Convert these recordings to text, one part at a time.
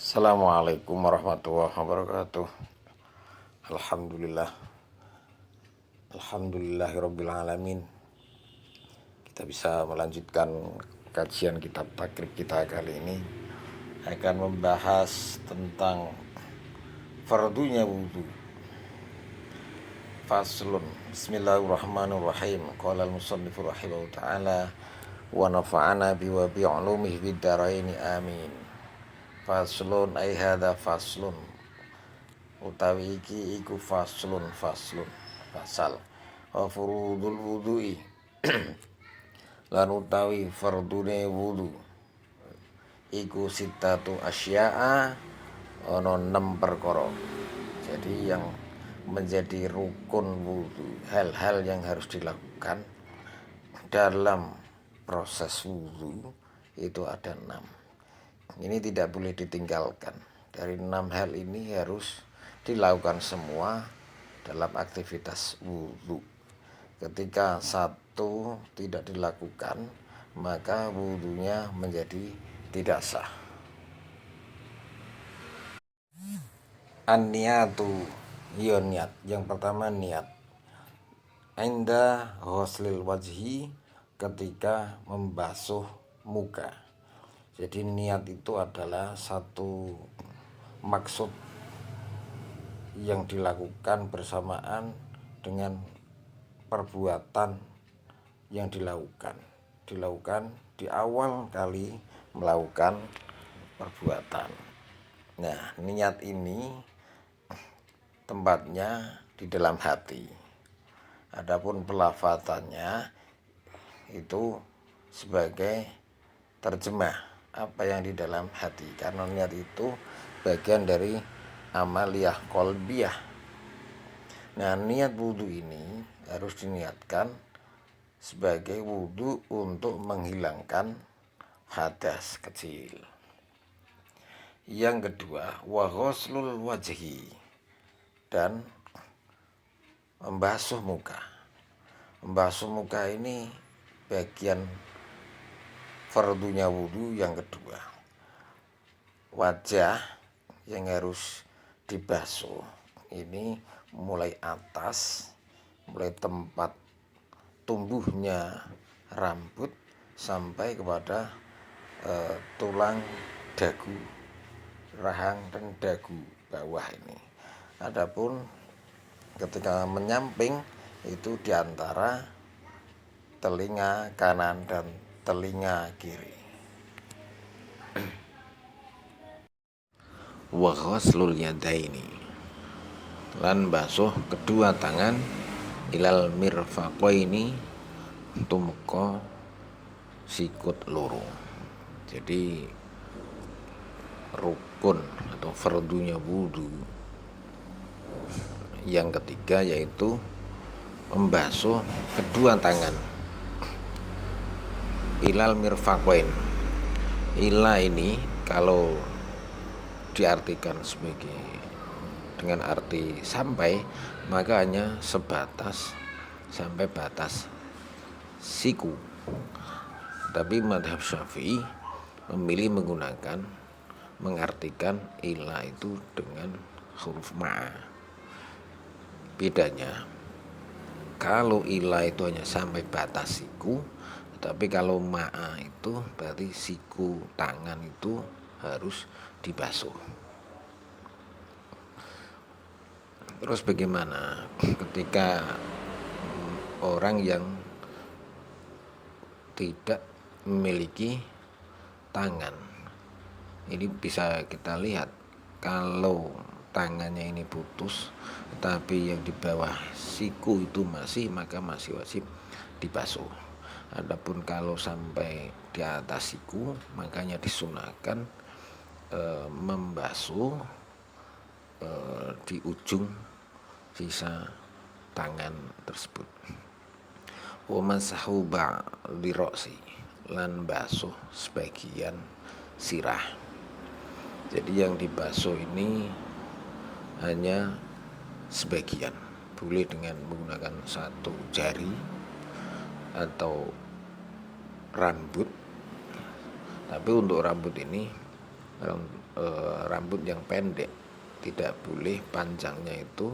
Assalamualaikum warahmatullahi wabarakatuh. Alhamdulillah. Alhamdulillahirabbil alamin. Kita bisa melanjutkan kajian kitab takrib kita kali ini akan membahas tentang fardunya wudu. Faslun. Bismillahirrahmanirrahim. Qala al-musannif rahimahullah ta'ala wa nafa'ana biwa bi'ulumihi bid daraini amin. Faslun ay hadza faslun utawi iki iku faslun pasal wa furudul wudu'i lan utawi fardune wudu iku sitatu asya'a ana 6 perkara. Jadi yang menjadi rukun wudu, hal-hal yang harus dilakukan dalam proses wudu itu ada 6. Ini tidak boleh ditinggalkan. Dari 6 hal ini harus dilakukan semua dalam aktivitas wudu. Ketika satu tidak dilakukan, maka wudunya menjadi tidak sah. An-niyatu, niat. Yang pertama niat. Inda ghuslil wajhi, ketika membasuh muka. Jadi niat itu adalah satu maksud yang dilakukan bersamaan dengan perbuatan yang dilakukan di awal kali melakukan perbuatan. Nah, niat ini tempatnya di dalam hati. Adapun pelafatannya itu sebagai terjemah apa yang di dalam hati, karena niat itu bagian dari amaliyah qalbiyah. Nah, niat wudu ini harus diniatkan sebagai wudu untuk menghilangkan hadas kecil. Yang kedua, wa ghuslul wajhi, dan membasuh muka. Membasuh muka ini bagian fardunya wudu yang kedua. Wajah yang harus dibasuh ini mulai atas, mulai tempat tumbuhnya rambut sampai kepada tulang dagu, rahang dan dagu bawah ini. Adapun ketika menyamping itu diantara telinga kanan dan telinga kiri. Wa ghuslul yadaini, lan basuh kedua tangan ilal mirfaqaini, tumeka sikut loro. Jadi rukun atau fardunya wudu yang ketiga yaitu membasuh kedua tangan ilal mirfaqain. Ila ini kalau diartikan sebagai dengan arti sampai, maka hanya sebatas sampai batas siku. Tapi madhab Syafi'i memilih mengartikan ila itu dengan huruf ma. Bedanya, kalau ila itu hanya sampai batas siku, tapi kalau ma'a itu berarti siku tangan itu harus dibasuh. Terus bagaimana ketika orang yang tidak memiliki tangan? Ini bisa kita lihat, kalau tangannya ini putus tetapi yang di bawah siku itu masih, maka masih wajib dibasuh. Adapun kalau sampai di atas siku, makanya disunahkan membasuh di ujung sisa tangan tersebut. Wa masahu ba'di ra'si, lan basuh sebagian sirah. Jadi yang dibasuh ini hanya sebagian, boleh dengan menggunakan satu jari atau rambut. Tapi untuk rambut ini rambut yang pendek, tidak boleh panjangnya itu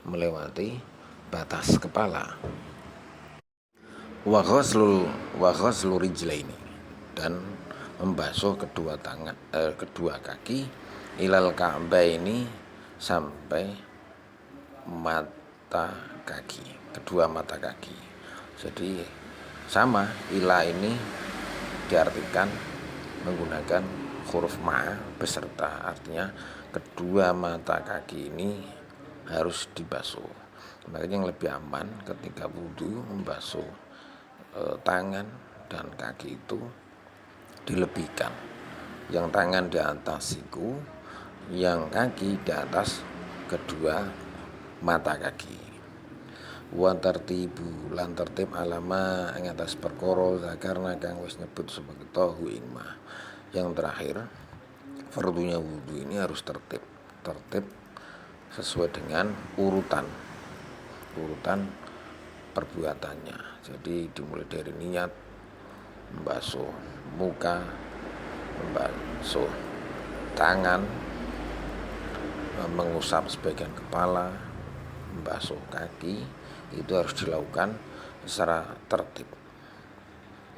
melewati batas kepala. Wa ghuslu rijlaini, dan membasuh kedua kaki ilal ka'baini, sampai mata kaki, kedua mata kaki. Jadi sama, ila ini diartikan menggunakan huruf ma beserta, artinya kedua mata kaki ini harus dibasuh. Makanya yang lebih aman ketika wudhu membasuh tangan dan kaki itu dilebihkan, yang tangan di atas siku, yang kaki di atas kedua mata kaki. Wa tartibu lan tertib alama ing atas perkara zakarna kang wis nyebut sebagai tahu ilmah. Yang terakhir, fardunya wudu ini harus tertib sesuai dengan urutan perbuatannya. Jadi dimulai dari niat, membasuh muka, membasuh tangan, mengusap sebagian kepala, membasuh kaki, itu harus dilakukan secara tertib.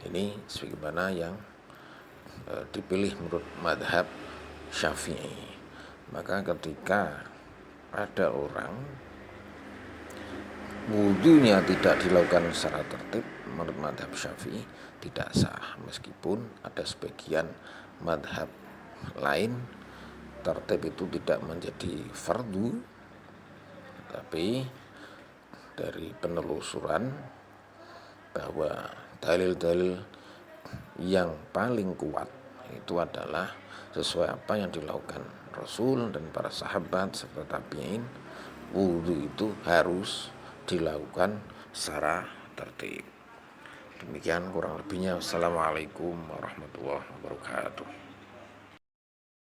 Ini sebagaimana yang dipilih menurut madhab Syafi'i. Maka ketika ada orang wudhunya tidak dilakukan secara tertib, menurut madhab Syafi'i tidak sah, meskipun ada sebagian madhab lain tertib itu tidak menjadi fardu, tapi dari penelusuran bahwa dalil-dalil yang paling kuat itu adalah sesuai apa yang dilakukan Rasul dan para sahabat serta tabi'in, wudhu itu harus dilakukan secara tertib. Demikian kurang lebihnya. Wassalamualaikum warahmatullahi wabarakatuh.